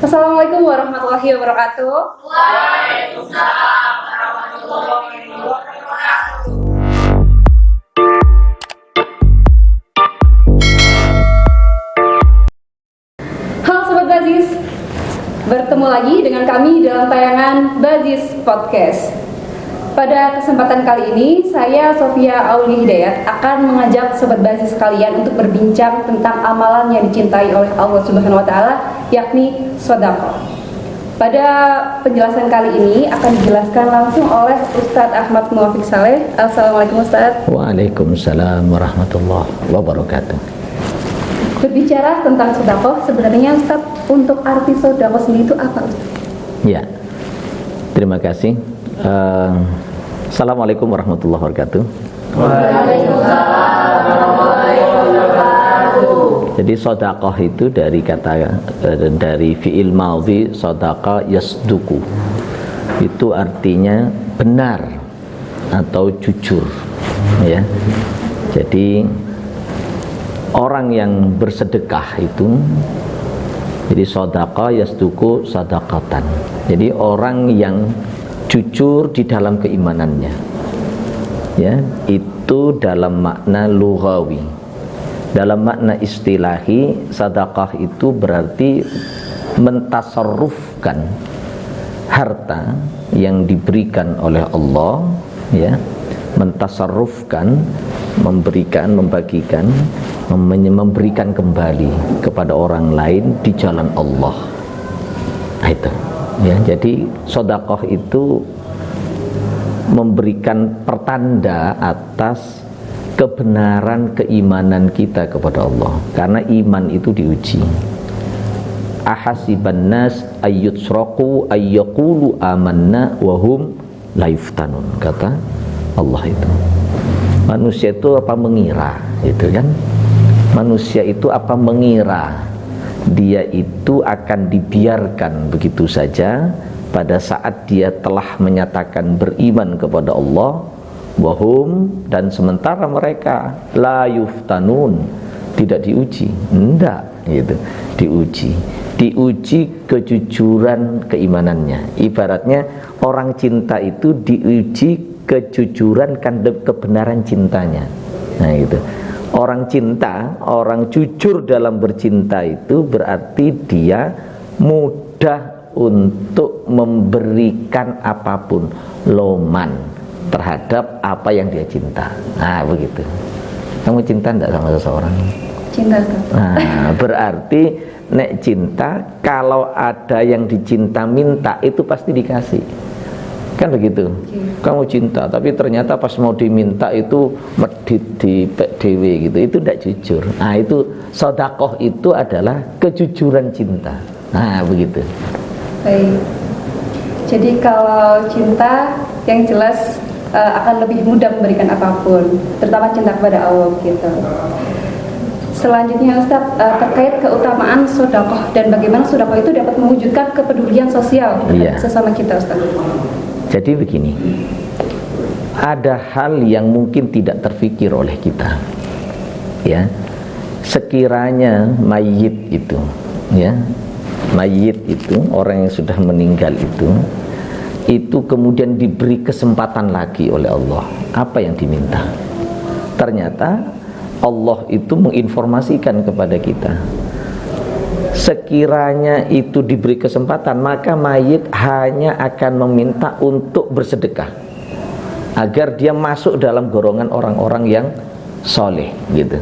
Assalamualaikum warahmatullahi wabarakatuh. Waalaikumsalam warahmatullahi wabarakatuh. Halo Sobat Bazis, bertemu lagi dengan kami dalam tayangan Bazis Podcast. Pada kesempatan kali ini, saya Sofia Aulia Hidayat akan mengajak Sobat Bazis sekalian untuk berbincang tentang amalan yang dicintai oleh Allah Subhanahu wa Ta'ala, yakni sedekah. Pada penjelasan kali ini akan dijelaskan langsung oleh Ustadz Ahmad Muwafiq Saleh. Assalamualaikum Ustadz. Waalaikumsalam warahmatullahi wabarakatuh. Berbicara tentang sedekah, sebenarnya Ustadz, untuk arti sedekah sendiri itu apa Ustadz? Ya, terima kasih. Assalamualaikum warahmatullahi wabarakatuh. Waalaikumsalam warahmatullahi wabarakatuh. Jadi sedekah itu dari kata dari fi'il madhi sadaqa yasduku. Itu artinya benar atau jujur, ya. Jadi orang yang bersedekah itu, jadi sedekah yasduku sadaqatan. Jadi orang yang jujur di dalam keimanannya, ya, itu dalam makna lughawi. Dalam makna istilahi, sedekah itu berarti mentasarrufkan harta yang diberikan oleh Allah, ya, mentasarrufkan, memberikan, membagikan, memberikan kembali kepada orang lain di jalan Allah. Nah, itu, ya. Jadi sedekah itu memberikan pertanda atas kebenaran keimanan kita kepada Allah, karena iman itu diuji. Ahasiban nas ayyutsraqu ayyaqulu amanna wa hum la yuftanun, kata Allah itu. Manusia itu apa mengira, itu kan? Manusia itu apa mengira dia itu akan dibiarkan begitu saja pada saat dia telah menyatakan beriman kepada Allah, wahum, dan sementara mereka la yuftanun, tidak diuji, enggak, gitu. Diuji kejujuran keimanannya. Ibaratnya orang cinta itu diuji kejujuran kebenaran cintanya. Nah, gitu. Orang cinta, orang jujur dalam bercinta itu berarti dia mudah untuk memberikan apapun, loman, terhadap apa yang dia cinta. Nah, begitu. Kamu cinta enggak sama seseorang? Cinta, Ustaz. Nah, berarti nek cinta, kalau ada yang dicinta minta, itu pasti dikasih. Kan begitu. Kamu cinta, tapi ternyata pas mau diminta itu medit di PDW gitu. Itu enggak jujur. Nah, itu sedekah itu adalah kejujuran cinta. Nah, begitu. Baik. Jadi kalau cinta yang jelas akan lebih mudah memberikan apapun, terutama cinta kepada Allah gitu. Selanjutnya Ustadz, terkait keutamaan sedekah dan bagaimana sedekah itu dapat mewujudkan kepedulian sosial sesama kita, Ustadz. Jadi begini, ada hal yang mungkin tidak terfikir oleh kita, ya. Sekiranya mayit itu, ya, mayit itu, orang yang sudah meninggal itu kemudian diberi kesempatan lagi oleh Allah. Apa yang diminta? Ternyata Allah itu menginformasikan kepada kita, sekiranya itu diberi kesempatan, maka mayit hanya akan meminta untuk bersedekah agar dia masuk dalam golongan orang-orang yang soleh, gitu.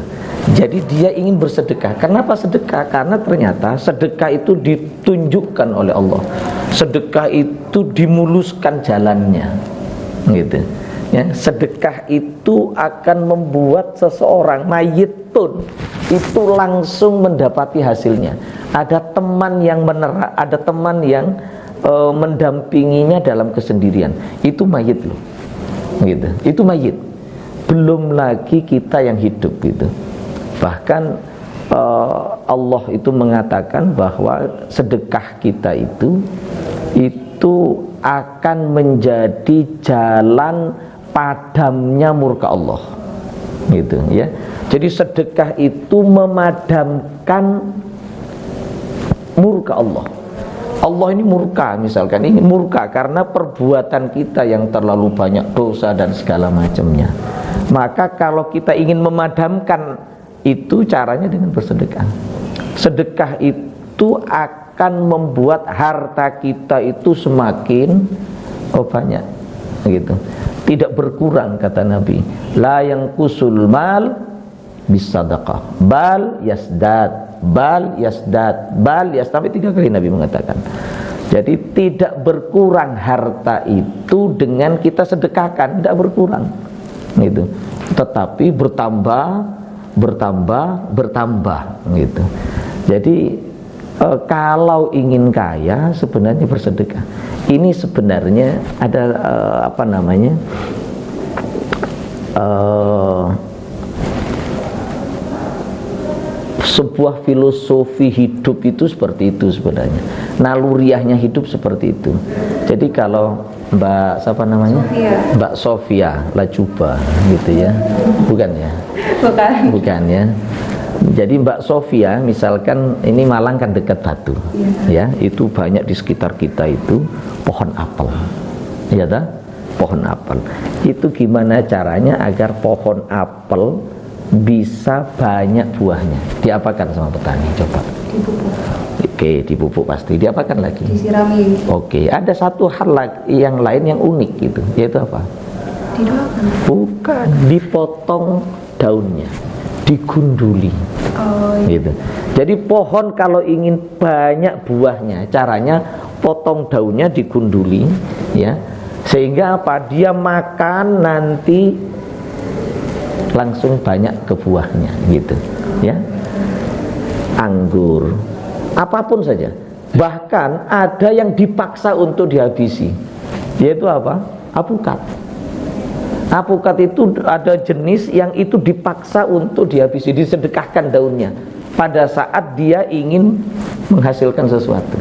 Jadi dia ingin bersedekah. Kenapa sedekah? Karena ternyata sedekah itu ditunjukkan oleh Allah. Sedekah itu dimuluskan jalannya, gitu. Ya, sedekah itu akan membuat seseorang mayit pun itu langsung mendapati hasilnya. Ada teman yang ada teman yang mendampinginya dalam kesendirian. Itu mayit loh, gitu. Itu mayit. Belum lagi kita yang hidup gitu. Bahkan Allah itu mengatakan bahwa sedekah kita itu akan menjadi jalan padamnya murka Allah, gitu ya. Jadi sedekah itu memadamkan murka Allah. Allah ini murka, misalkan ini murka karena perbuatan kita yang terlalu banyak dosa dan segala macamnya. Maka kalau kita ingin memadamkan itu, caranya dengan bersedekah. Sedekah itu akan membuat harta kita itu semakin banyak, gitu. Tidak berkurang, kata Nabi. La yanqusul mal bisadaqah, bal yasdad. Bal yasdad, bal yasdad, sampai 3 kali Nabi mengatakan. Jadi tidak berkurang harta itu dengan kita sedekahkan, tidak berkurang, gitu. Tetapi bertambah, gitu. Jadi kalau ingin kaya sebenarnya bersedekah. Ini sebenarnya ada sebuah filosofi hidup itu seperti itu sebenarnya. Naluriahnya hidup seperti itu. Jadi kalau Mbak Sofia Lajuba gitu ya. Bukan ya? Bukan ya. Jadi Mbak Sofia misalkan ini Malang kan dekat Batu. Ya, itu banyak di sekitar kita itu pohon apel. Ya dah? Pohon apel. Itu gimana caranya agar pohon apel bisa banyak buahnya? Diapakan sama petani? Coba. Dipupuk. Oke, dipupuk pasti. Diapakan lagi? Disirami. Oke, ada satu hal yang lain yang unik gitu, yaitu apa? Didoakan. Bukan, dipotong daunnya, digunduli. Oh, iya. Gitu. Jadi pohon kalau ingin banyak buahnya, caranya potong daunnya, digunduli, ya. Sehingga apa? Dia makan nanti langsung banyak ke buahnya, gitu ya. Anggur, apapun saja. Bahkan ada yang dipaksa untuk dihabisi, yaitu apa? Apukat. Apukat itu ada jenis yang itu dipaksa untuk dihabisi, disedekahkan daunnya pada saat dia ingin menghasilkan sesuatu.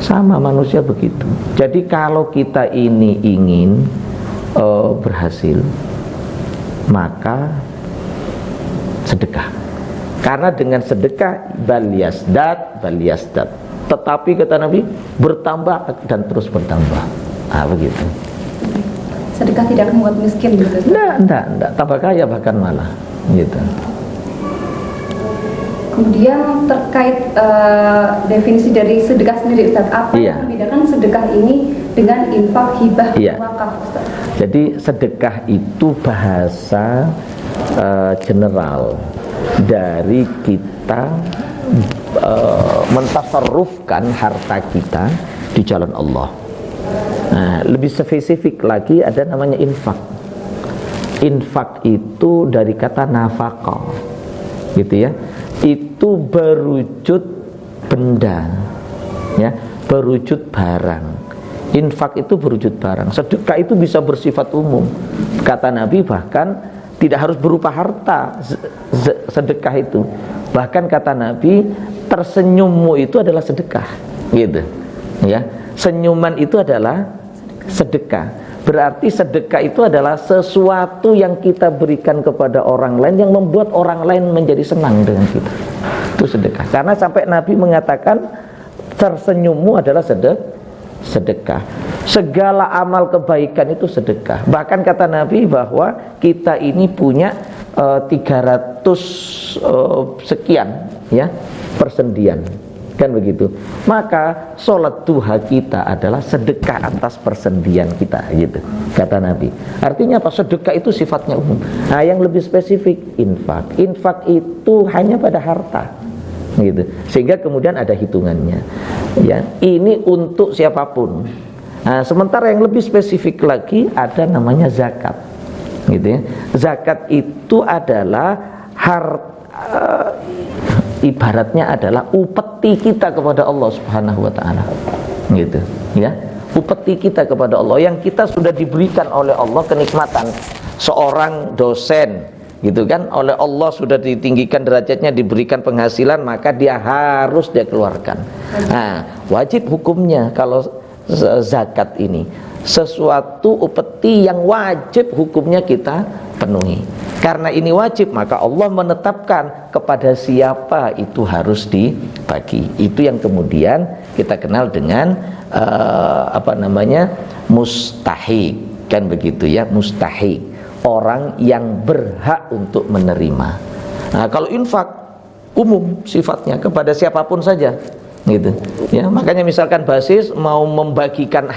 Sama manusia begitu. Jadi kalau kita ini ingin berhasil, maka sedekah. Karena dengan sedekah bal yasdad. Tetapi kata Nabi bertambah dan terus bertambah. Begitu. Sedekah tidak akan membuat miskin gitu. Enggak, tambah kaya bahkan malah, gitu. Kemudian terkait definisi dari sedekah sendiri, Ustaz, apa yang membedakan sedekah ini dengan infak, hibah, wakaf, Ustaz? Jadi sedekah itu bahasa general dari kita mentasarrufkan harta kita di jalan Allah. Nah, lebih spesifik lagi ada namanya infak. Infak itu dari kata nafaqah, gitu ya. Itu berwujud benda, ya, berwujud barang. Infak itu berwujud barang. Sedekah itu bisa bersifat umum. Kata Nabi bahkan tidak harus berupa harta. Sedekah itu, bahkan kata Nabi, tersenyummu itu adalah sedekah, gitu ya. Senyuman itu adalah sedekah. Berarti sedekah itu adalah sesuatu yang kita berikan kepada orang lain yang membuat orang lain menjadi senang dengan kita. Itu sedekah. Karena sampai Nabi mengatakan tersenyummu adalah sedekah. Segala amal kebaikan itu sedekah. Bahkan kata Nabi bahwa kita ini punya 300 sekian ya persendian, kan begitu. Maka sholat duha kita adalah sedekah atas persendian kita, gitu kata Nabi. Artinya apa? Sedekah itu sifatnya umum. Nah, yang lebih spesifik infak. Infak itu hanya pada harta, gitu. Sehingga kemudian ada hitungannya. Ya, ini untuk siapapun. Nah, sementara yang lebih spesifik lagi ada namanya zakat, gitu ya. Zakat itu adalah ibaratnya adalah upeti kita kepada Allah Subhanahu wa taala, gitu ya. Upeti kita kepada Allah yang kita sudah diberikan oleh Allah kenikmatan. Seorang dosen, gitu kan, oleh Allah sudah ditinggikan derajatnya, diberikan penghasilan, maka dia harus dia keluarkan. Nah, wajib hukumnya kalau zakat ini sesuatu upeti yang wajib hukumnya kita penuhi. Karena ini wajib, maka Allah menetapkan kepada siapa itu harus dibagi. Itu yang kemudian kita kenal dengan mustahik, kan begitu ya, mustahik, orang yang berhak untuk menerima. Nah, kalau infak umum sifatnya kepada siapapun saja, gitu ya. Makanya misalkan basis mau membagikan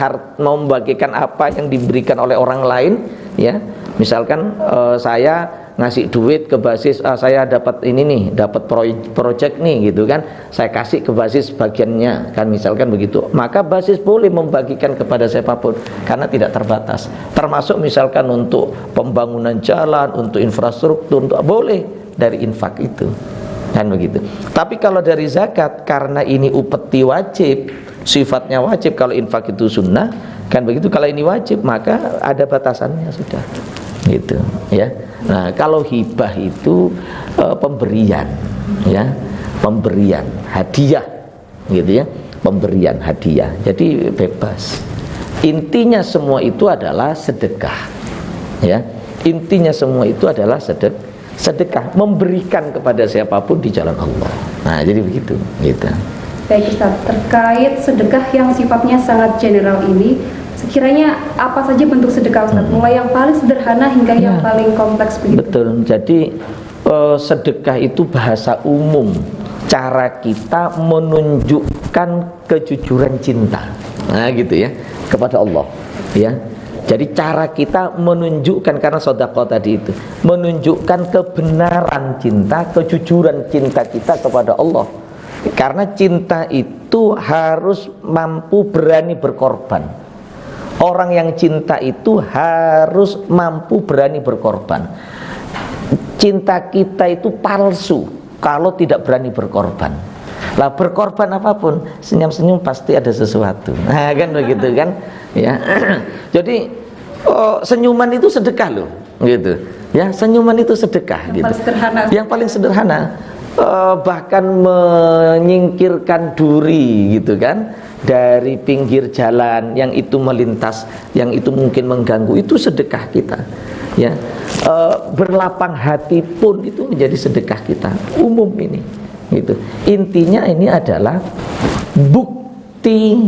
apa yang diberikan oleh orang lain, ya. Misalkan saya ngasih duit ke basis, saya dapat ini nih, dapat project nih, gitu kan, saya kasih ke basis bagiannya, kan misalkan begitu. Maka basis boleh membagikan kepada siapapun karena tidak terbatas. Termasuk misalkan untuk pembangunan jalan, untuk infrastruktur, untuk boleh dari infak itu, kan begitu. Tapi kalau dari zakat, karena ini upeti wajib, sifatnya wajib. Kalau infak itu sunnah, kan begitu. Kalau ini wajib, maka ada batasannya sudah, gitu ya. Nah, kalau hibah itu pemberian, ya, pemberian hadiah, gitu ya, pemberian hadiah. Jadi bebas. Intinya semua itu adalah sedekah, ya. Intinya semua itu adalah sedekah, memberikan kepada siapapun di jalan Allah. Nah, jadi begitu, gitu. Baik Ustaz, terkait sedekah yang sifatnya sangat general ini, sekiranya apa saja bentuk sedekah Ustaz? Mulai yang paling sederhana hingga yang paling kompleks begitu. Betul. Jadi sedekah itu bahasa umum, cara kita menunjukkan kejujuran cinta. Nah, gitu ya, kepada Allah, ya. Jadi cara kita menunjukkan, karena sedekah tadi itu menunjukkan kebenaran cinta, kejujuran cinta kita kepada Allah. Karena cinta itu harus mampu berani berkorban. Orang yang cinta itu harus mampu berani berkorban. Cinta kita itu palsu kalau tidak berani berkorban. Lah, berkorban apapun, senyum-senyum pasti ada sesuatu. Nah, kan begitu kan? Ya. Jadi senyuman itu sedekah loh, gitu. Ya, senyuman itu sedekah, gitu. Yang paling sederhana. Bahkan menyingkirkan duri, gitu kan, dari pinggir jalan yang itu melintas, yang itu mungkin mengganggu, itu sedekah kita, ya. Berlapang hati pun itu menjadi sedekah kita, umum ini, gitu. Intinya ini adalah bukti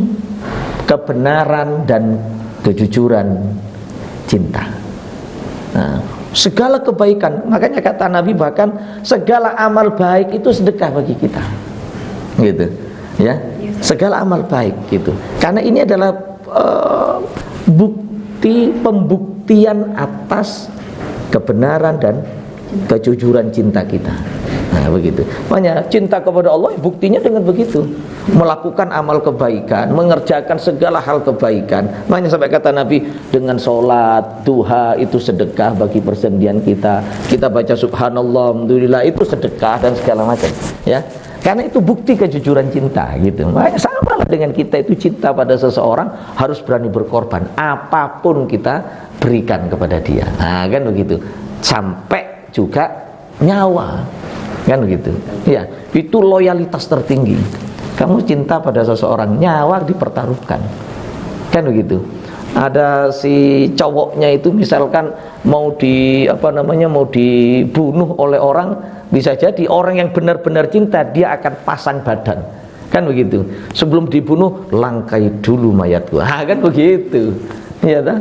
kebenaran dan kejujuran cinta. Nah, segala kebaikan, makanya kata Nabi, bahkan segala amal baik itu sedekah bagi kita, gitu ya. Segala amal baik, gitu. Karena ini adalah pembuktian atas kebenaran dan kejujuran cinta kita. Nah, begitu. Makanya cinta kepada Allah buktinya dengan begitu, melakukan amal kebaikan, mengerjakan segala hal kebaikan. Makanya sampai kata Nabi, dengan sholat duha itu sedekah bagi persendian kita. Kita baca subhanallah, alhamdulillah, itu sedekah dan segala macam, ya. Karena itu bukti kejujuran cinta, gitu. Makanya sama lah dengan kita itu cinta pada seseorang, harus berani berkorban apapun kita berikan kepada dia. Nah, kan begitu. Sampai juga nyawa, kan begitu. Ya, itu loyalitas tertinggi. Kamu cinta pada seseorang, nyawa dipertaruhkan, kan begitu. Ada si cowoknya itu misalkan mau dibunuh oleh orang, bisa jadi orang yang benar-benar cinta dia akan pasang badan, kan begitu. Sebelum dibunuh, langkai dulu mayatku. Kan begitu, ya kan?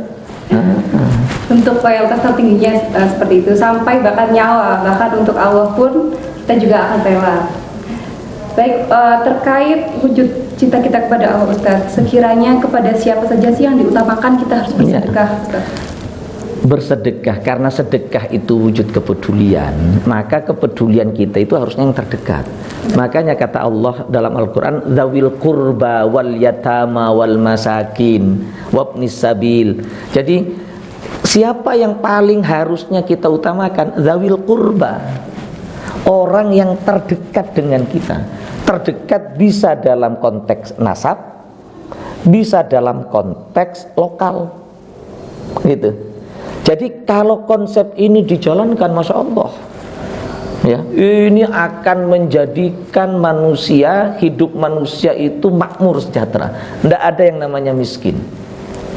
Bentuk loyalitas tertingginya seperti itu, sampai bahkan nyawa, bahkan untuk Allah pun kita juga akan rela. Baik, terkait wujud cinta kita kepada Allah Ustaz, sekiranya kepada siapa saja sih yang diutamakan kita harus bersedekah, Ustaz? Bersedekah, karena sedekah itu wujud kepedulian, maka kepedulian kita itu harusnya yang terdekat. Makanya kata Allah dalam Al-Quran, dzawil qurba wal yatama wal masakin wabnis sabil. Jadi siapa yang paling harusnya kita utamakan? Dzawil qurba, orang yang terdekat dengan kita. Terdekat bisa dalam konteks nasab, bisa dalam konteks lokal, gitu. Jadi kalau konsep ini dijalankan, Masya Allah, ya, ini akan menjadikan manusia, hidup manusia itu makmur, sejahtera. Tidak ada yang namanya miskin.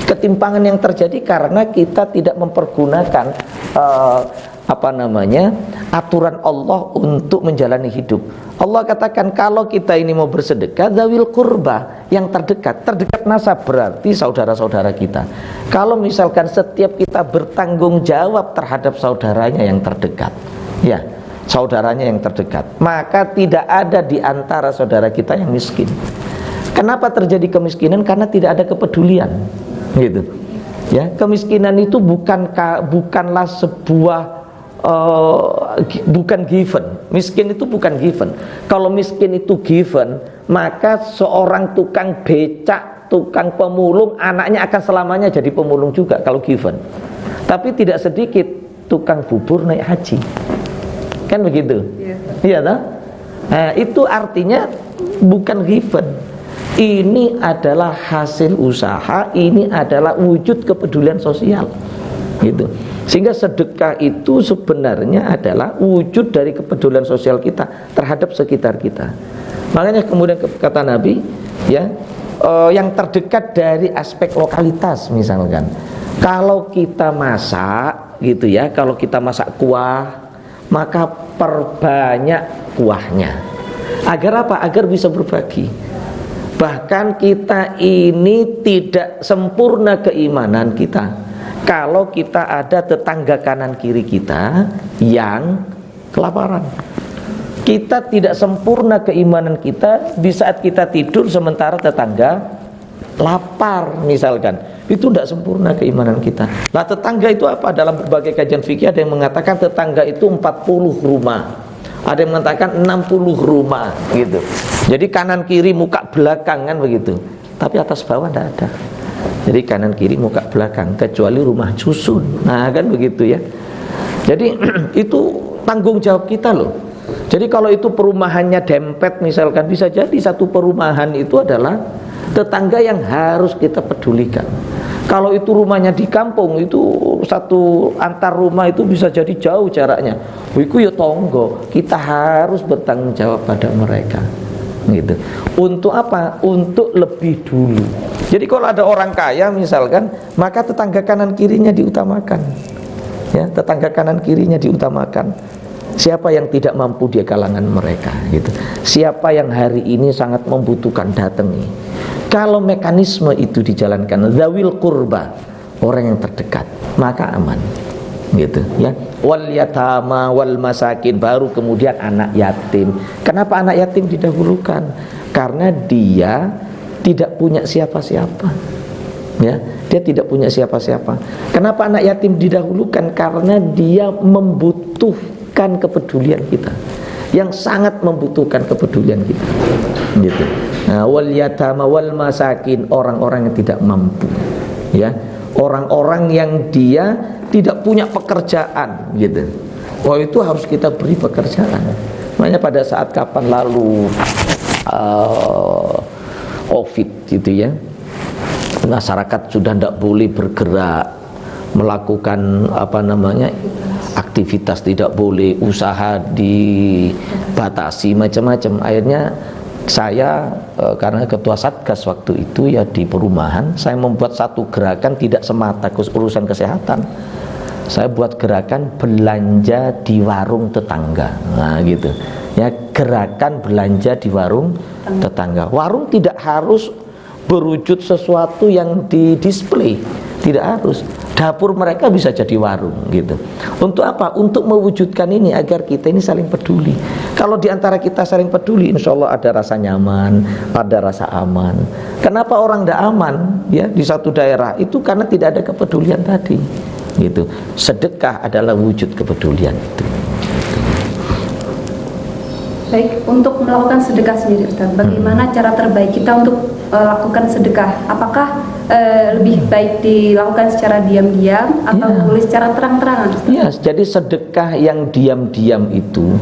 Ketimpangan yang terjadi karena kita tidak mempergunakan aturan Allah untuk menjalani hidup. Allah katakan kalau kita ini mau bersedekah, dzawil qurba, yang terdekat nasab berarti saudara-saudara kita. Kalau misalkan setiap kita bertanggung jawab terhadap saudaranya yang terdekat, ya, saudaranya yang terdekat, maka tidak ada di antara saudara kita yang miskin. Kenapa terjadi kemiskinan? Karena tidak ada kepedulian, gitu. Ya, kemiskinan itu bukanlah sebuah bukan given. Miskin itu bukan given. Kalau miskin itu given, maka seorang tukang becak, tukang pemulung, anaknya akan selamanya jadi pemulung juga kalau given. Tapi tidak sedikit tukang bubur naik haji, kan begitu? Iya toh? Nah, itu artinya bukan given. Ini adalah hasil usaha, ini adalah wujud kepedulian sosial, gitu. Sehingga sedekah itu sebenarnya adalah wujud dari kepedulian sosial kita terhadap sekitar kita. Makanya kemudian kata Nabi, ya, yang terdekat dari aspek lokalitas, misalkan kalau kita masak, gitu ya, kalau kita masak kuah, maka perbanyak kuahnya. Agar apa? Agar bisa berbagi. Bahkan kita ini tidak sempurna keimanan kita kalau kita ada tetangga kanan kiri kita yang kelaparan. Kita tidak sempurna keimanan kita di saat kita tidur sementara tetangga lapar, misalkan. Itu tidak sempurna keimanan kita. Nah, tetangga itu apa? Dalam berbagai kajian fikih ada yang mengatakan tetangga itu 40 rumah, ada yang mengatakan 60 rumah, gitu. Jadi kanan kiri muka belakang, kan begitu. Tapi atas bawah tidak ada. Jadi kanan kiri muka belakang, kecuali rumah susun. Nah, kan begitu ya. Jadi itu tanggung jawab kita loh. Jadi kalau itu perumahannya dempet misalkan, bisa jadi satu perumahan itu adalah tetangga yang harus kita pedulikan. Kalau itu rumahnya di kampung, itu satu antar rumah itu bisa jadi jauh jaraknya. Iku ya tonggo, kita harus bertanggung jawab pada mereka, gitu. Untuk apa? Untuk lebih dulu. Jadi kalau ada orang kaya misalkan, maka tetangga kanan kirinya diutamakan, ya, tetangga kanan kirinya diutamakan. Siapa yang tidak mampu di kalangan mereka, gitu. Siapa yang hari ini sangat membutuhkan, datangi. Kalau mekanisme itu dijalankan, dzawil qurba, orang yang terdekat, maka aman, gitu ya. Wal yatama wal masakin, baru kemudian anak yatim. Kenapa anak yatim didahulukan? Karena dia tidak punya siapa-siapa, ya, dia tidak punya siapa-siapa. Kenapa anak yatim didahulukan? Karena dia membutuhkan kepedulian kita, yang sangat membutuhkan kepedulian kita, gitu. Nah, wal yatama wal masakin, orang-orang yang tidak mampu, ya, orang-orang yang dia tidak punya pekerjaan, gitu. Oh, itu harus kita beri pekerjaan. Makanya pada saat kapan lalu Covid, gitu ya, masyarakat sudah tidak boleh bergerak, melakukan aktivitas tidak boleh, usaha dibatasi macam-macam. Akhirnya saya karena ketua satgas waktu itu ya di perumahan, saya membuat satu gerakan tidak semata urusan kesehatan. Saya buat gerakan belanja di warung tetangga. Nah, gitu. Ya, gerakan belanja di warung tetangga. Warung tidak harus berwujud sesuatu yang di display, tidak harus. Dapur mereka bisa jadi warung, gitu. Untuk apa? Untuk mewujudkan ini agar kita ini saling peduli. Kalau diantara kita saling peduli, insya Allah ada rasa nyaman, ada rasa aman. Kenapa orang tidak aman ya di satu daerah? Itu karena tidak ada kepedulian tadi, gitu. Sedekah adalah wujud kepedulian itu. Baik, untuk melakukan sedekah sendiri Ustaz, bagaimana cara terbaik kita untuk lakukan sedekah? Apakah lebih baik dilakukan secara diam-diam atau boleh secara terang-terangan? Ya, jadi sedekah yang diam-diam itu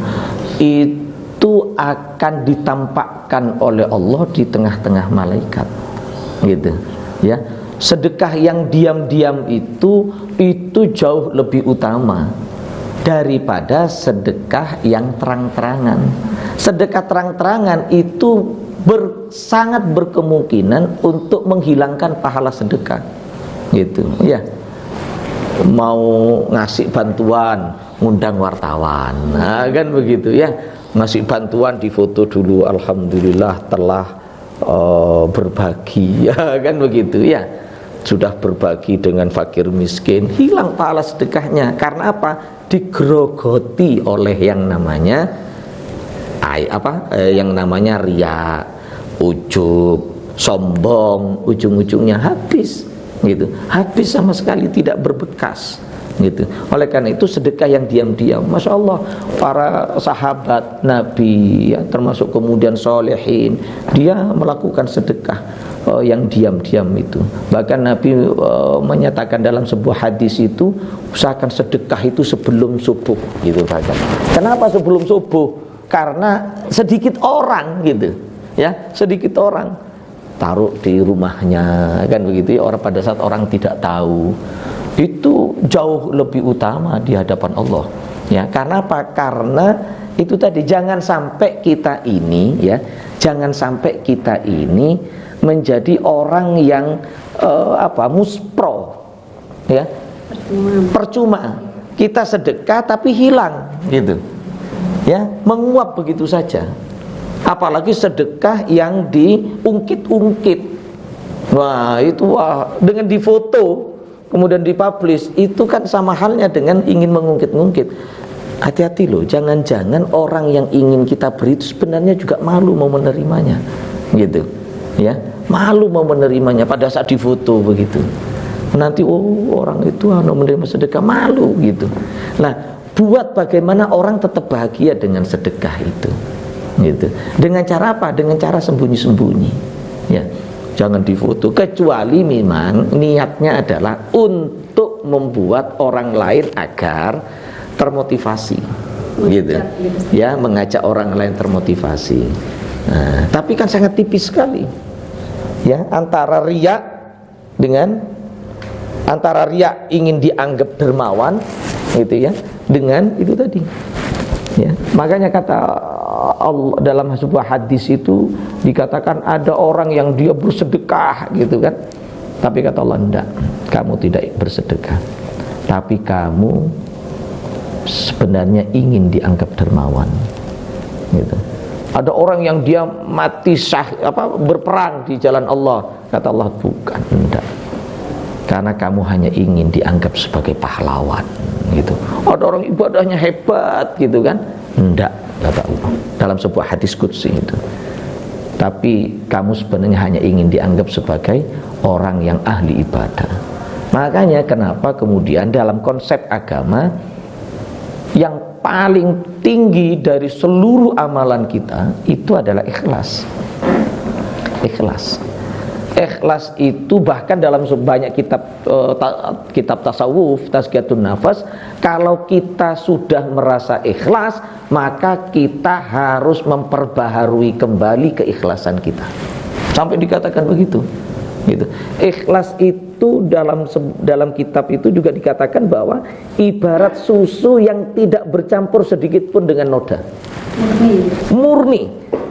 akan ditampakkan oleh Allah di tengah-tengah malaikat, gitu ya. Sedekah yang diam-diam itu jauh lebih utama daripada sedekah yang terang-terangan. Sedekah terang-terangan itu sangat berkemungkinan untuk menghilangkan pahala sedekah, gitu ya. Mau ngasih bantuan, ngundang wartawan, nah, kan begitu ya, ngasih bantuan di foto dulu, alhamdulillah telah berbagi, ya kan begitu ya, sudah berbagi dengan fakir miskin, hilang pahala sedekahnya. Karena apa? Digerogoti oleh yang namanya yang namanya riya, ujub, sombong, ujung-ujungnya habis gitu, habis sama sekali tidak berbekas gitu. Oleh karena itu sedekah yang diam-diam, Masya Allah, para sahabat Nabi ya, termasuk kemudian solehin, dia melakukan sedekah yang diam-diam itu. Bahkan Nabi menyatakan dalam sebuah hadis itu, usahakan sedekah itu sebelum subuh gitu. Bahkan kenapa sebelum subuh? Karena sedikit orang gitu ya, sedikit orang taruh di rumahnya, kan begitu ya, orang pada saat orang tidak tahu, itu jauh lebih utama di hadapan Allah ya. Karena apa? Karena itu tadi, jangan sampai kita ini ya, jangan sampai kita ini menjadi orang yang muspro ya, percuma kita sedekah tapi hilang gitu ya, menguap begitu saja. Apalagi sedekah yang diungkit-ungkit, wah itu dengan difoto kemudian dipublish, itu kan sama halnya dengan ingin mengungkit-ungkit. Hati-hati loh, jangan-jangan orang yang ingin kita beri itu sebenarnya juga malu mau menerimanya gitu ya, malu mau menerimanya pada saat difoto begitu. Nanti orang itu menerima sedekah, malu gitu. Nah, buat bagaimana orang tetap bahagia dengan sedekah itu gitu. Dengan cara apa? Dengan cara sembunyi-sembunyi ya. Jangan difoto, kecuali memang niatnya adalah untuk membuat orang lain agar termotivasi gitu ya, mengajak orang lain termotivasi. Nah, tapi kan sangat tipis sekali ya, antara riya ingin dianggap dermawan gitu ya, dengan itu tadi ya. Makanya kata Allah dalam sebuah hadis itu dikatakan ada orang yang dia bersedekah gitu kan, tapi kata Allah, enggak, kamu tidak bersedekah, tapi kamu sebenarnya ingin dianggap dermawan gitu. Ada orang yang dia mati berperang di jalan Allah, kata Allah, bukan, enggak, karena kamu hanya ingin dianggap sebagai pahlawan gitu. Ada orang ibadahnya hebat gitu kan, enggak, kata Allah dalam sebuah hadis qudsi itu, tapi kamu sebenarnya hanya ingin dianggap sebagai orang yang ahli ibadah. Makanya kenapa kemudian dalam konsep agama yang paling tinggi dari seluruh amalan kita itu adalah ikhlas. Ikhlas itu bahkan dalam banyak kitab tasawuf, tazkiyatun nafas, kalau kita sudah merasa ikhlas, maka kita harus memperbaharui kembali keikhlasan kita. Sampai dikatakan begitu gitu. Ikhlas itu dalam kitab itu juga dikatakan bahwa ibarat susu yang tidak bercampur sedikit pun dengan noda. Murni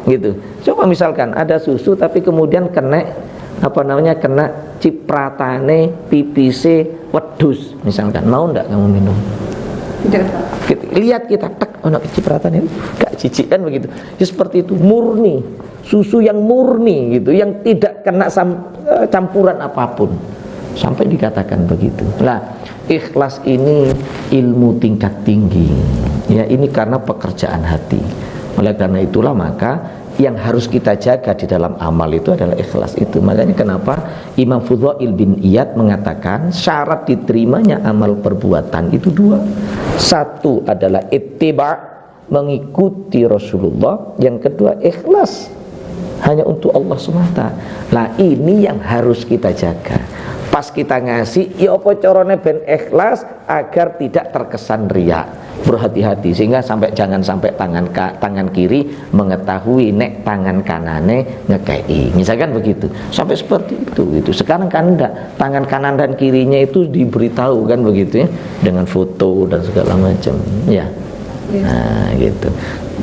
gitu. Coba misalkan ada susu tapi kemudian kena cipratane pipise wedhus misalkan, mau enggak kamu minum? Tidak. Lihat kita cipratane enggak jijik kan begitu. Ya seperti itu, murni, susu yang murni gitu, yang tidak kena campuran apapun. Sampai dikatakan begitu. Nah, ikhlas ini ilmu tingkat tinggi. Ya, ini karena pekerjaan hati. Oleh karena itulah maka yang harus kita jaga di dalam amal itu adalah ikhlas itu. Makanya kenapa Imam Fudhail bin Iyad mengatakan syarat diterimanya amal perbuatan itu dua. Satu adalah ittiba', mengikuti Rasulullah. Yang kedua ikhlas, hanya untuk Allah semata. Nah ini yang harus kita jaga. Pas kita ngasih, ya apa carane ben ikhlas agar tidak terkesan riya. Berhati-hati sehingga jangan sampai tangan kiri mengetahui nek tangan kanane ngekei. Misalkan begitu. Sampai seperti itu. Sekarang kan enggak. Tangan kanan dan kirinya itu diberitahu kan begitu ya, dengan foto dan segala macam. Ya. Nah, gitu.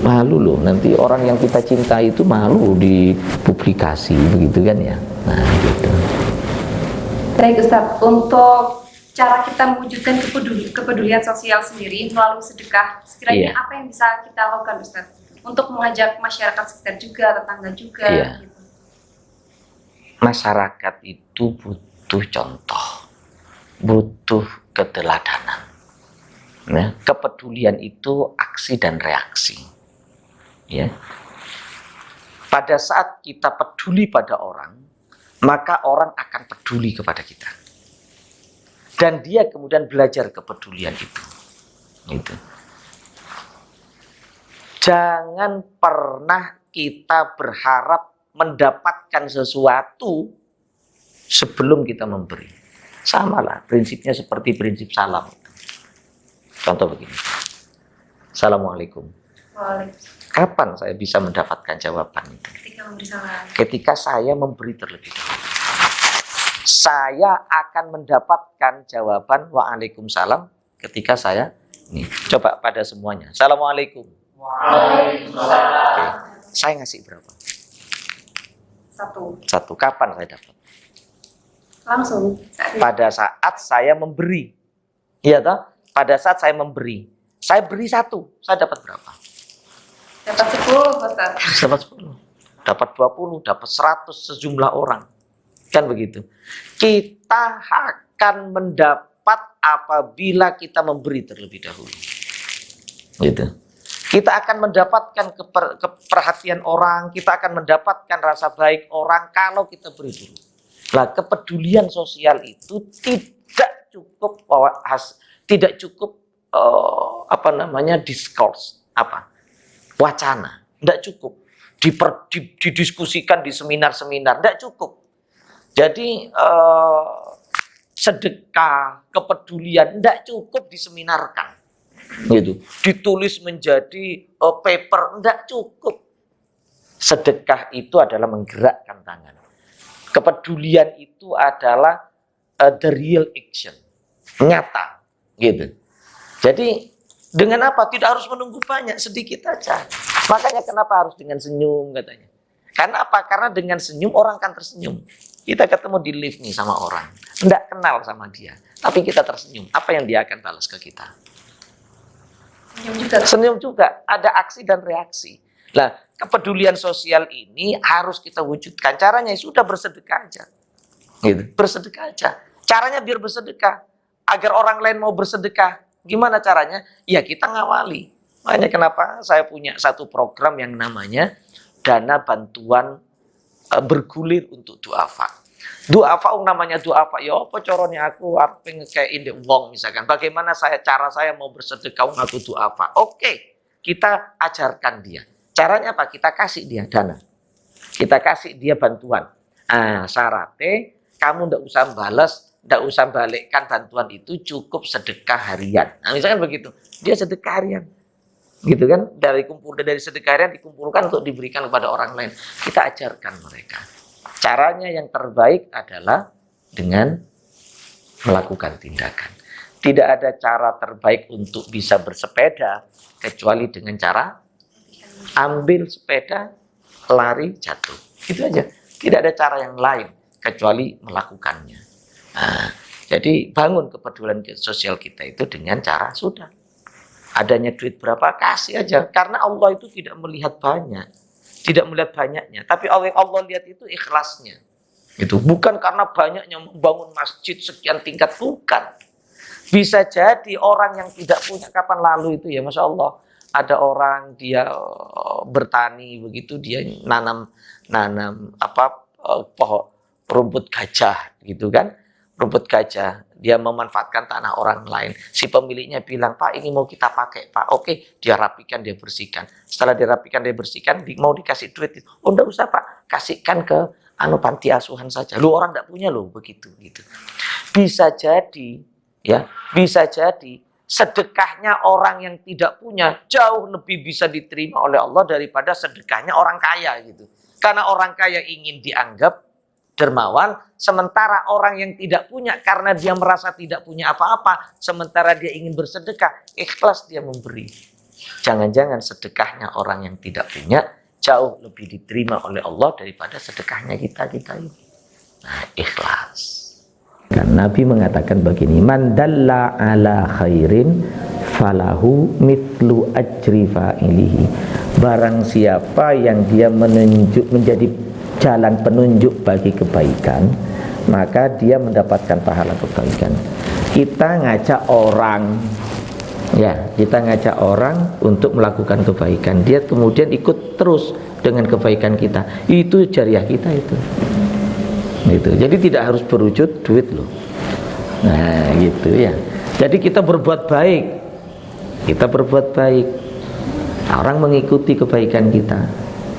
Malu loh, nanti orang yang kita cintai itu malu dipublikasi begitu kan ya. Nah, gitu. Baik Ustaz, untuk cara kita mewujudkan kepedulian sosial sendiri melalui sedekah. Sekiranya Iya. apa yang bisa kita lakukan, Ustaz? Untuk mengajak masyarakat sekitar juga, tetangga juga. Iya. Gitu. Masyarakat itu butuh contoh, butuh keteladanan. Ya, kepedulian itu aksi dan reaksi. Ya. Pada saat kita peduli pada orang, maka orang akan peduli kepada kita. Dan dia kemudian belajar kepedulian itu. Gitu. Jangan pernah kita berharap mendapatkan sesuatu sebelum kita memberi. Sama lah, prinsipnya seperti prinsip salam. Contoh begini. Assalamualaikum. Waalaikumsalam. Kapan saya bisa mendapatkan jawaban itu? Ketika memberi salam. Ketika saya memberi terlebih dahulu. Saya akan mendapatkan jawaban Waalaikumsalam ketika saya nih. Coba pada semuanya. Assalamualaikum. Waalaikumsalam. Oke. Saya ngasih berapa? Satu. Kapan saya dapat? Langsung. Saat itu. Pada saat saya memberi. Iya toh? Pada saat saya memberi. Saya beri 1, saya dapat berapa? Dapat 10, Ustaz. Dapat 10. Dapat 20, dapat 100 sejumlah orang. Kan begitu. Kita akan mendapat apabila kita memberi terlebih dahulu. Gitu. Kita akan mendapatkan keperhatian orang, kita akan mendapatkan rasa baik orang kalau kita beri dulu. Nah, kepedulian sosial itu tidak cukup discourse, wacana, tidak cukup didiskusikan di seminar-seminar, tidak cukup. Jadi sedekah, kepedulian tidak cukup diseminarkan, gitu, ditulis menjadi paper, tidak cukup. Sedekah itu adalah menggerakkan tangan. Kepedulian itu adalah the real action, nyata, gitu. Jadi dengan apa? Tidak harus menunggu banyak, sedikit aja. Makanya kenapa harus dengan senyum katanya? Karena apa? Karena dengan senyum orang kan tersenyum. Kita ketemu di lift nih sama orang, tidak kenal sama dia, tapi kita tersenyum. Apa yang dia akan balas ke kita? Senyum juga. Senyum juga. Ada aksi dan reaksi. Nah, kepedulian sosial ini harus kita wujudkan. Caranya sudah bersedekah aja. Gitu. Bersedekah aja. Caranya biar bersedekah. Agar orang lain mau bersedekah. Gimana caranya? Ya kita ngawali. Makanya kenapa saya punya satu program yang namanya Dana Bantuan Bergulir untuk Duafa. Duafa namanya duafa. Ya apa corone aku pengen kayak indek wong misalkan. Bagaimana cara saya mau bersedekah aku duafa. Oke, kita ajarkan dia. Caranya apa? Kita kasih dia dana. Kita kasih dia bantuan. Syaratnya kamu ndak usah balas, ndak usah balikkan bantuan itu, cukup sedekah harian. Nah, misalkan begitu. Dia sedekah harian. Gitu kan? Dari sedekah harian dikumpulkan untuk diberikan kepada orang lain. Kita ajarkan mereka. Caranya yang terbaik adalah dengan melakukan tindakan. Tidak ada cara terbaik untuk bisa bersepeda kecuali dengan cara ambil sepeda, lari, jatuh. Itu aja. Tidak ada cara yang lain kecuali melakukannya. Nah, jadi bangun kepedulian sosial kita itu dengan cara sudah. Adanya duit berapa, kasih aja. Karena Allah itu tidak melihat banyak. Tidak melihat banyaknya. Tapi Allah lihat itu ikhlasnya. Itu bukan karena banyaknya membangun masjid sekian tingkat. Bukan. Bisa jadi orang yang tidak punya kapan lalu itu ya Masya Allah. Ada orang dia bertani begitu, dia nanam pohon rumput gajah gitu kan, rumput gajah, dia memanfaatkan tanah orang lain. Si pemiliknya bilang, Pak ini mau kita pakai Pak. Oke, dia rapikan, dia bersihkan. Setelah dirapikan, dia bersihkan, mau dikasih duit. Oh enggak usah Pak, kasihkan ke panti asuhan saja. Lu orang enggak punya loh begitu gitu. Bisa jadi ya, bisa jadi sedekahnya orang yang tidak punya jauh lebih bisa diterima oleh Allah daripada sedekahnya orang kaya gitu. Karena orang kaya ingin dianggap dermawan, sementara orang yang tidak punya karena dia merasa tidak punya apa-apa, sementara dia ingin bersedekah, ikhlas dia memberi. Jangan-jangan sedekahnya orang yang tidak punya jauh lebih diterima oleh Allah daripada sedekahnya kita ini. Nah, ikhlas. Kan Nabi mengatakan begini, man dalla ala khairin falahu mithlu ajri fa'ilihi. Barang siapa yang dia menunjuk menjadi jalan penunjuk bagi kebaikan, maka dia mendapatkan pahala kebaikan. Kita ngajak orang, ya, kita ngajak orang untuk melakukan kebaikan. Dia kemudian ikut terus dengan kebaikan kita. Itu jariah kita itu. Gitu. Jadi tidak harus berwujud duit loh. Nah, gitu ya. Jadi kita berbuat baik. Kita berbuat baik. Orang mengikuti kebaikan kita.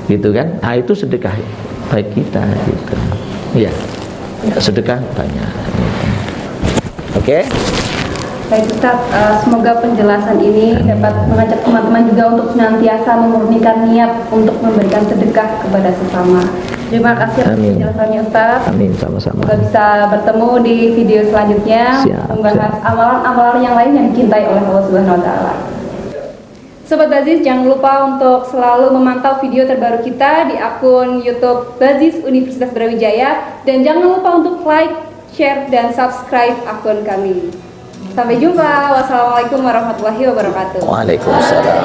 Gitu kan? Nah, itu sedekah baik kita gitu. Ya. Sedekah banyak. Gitu. Oke? Baik Ustaz, semoga penjelasan ini dapat mengajak teman-teman juga untuk senantiasa memurnikan niat untuk memberikan sedekah kepada sesama. Terima kasih atas Amin. penjelasannya Ustaz. Amin, sama-sama. Semoga bisa bertemu di video selanjutnya. Siap, Membahas siap. amalan-amalan yang lain yang dicintai oleh Allah Subhanahu wa taala. Sobat Bazis, jangan lupa untuk selalu memantau video terbaru kita di akun YouTube Bazis Universitas Brawijaya, dan jangan lupa untuk like, share, dan subscribe akun kami. Sampai jumpa. Wassalamualaikum warahmatullahi wabarakatuh. Waalaikumsalam.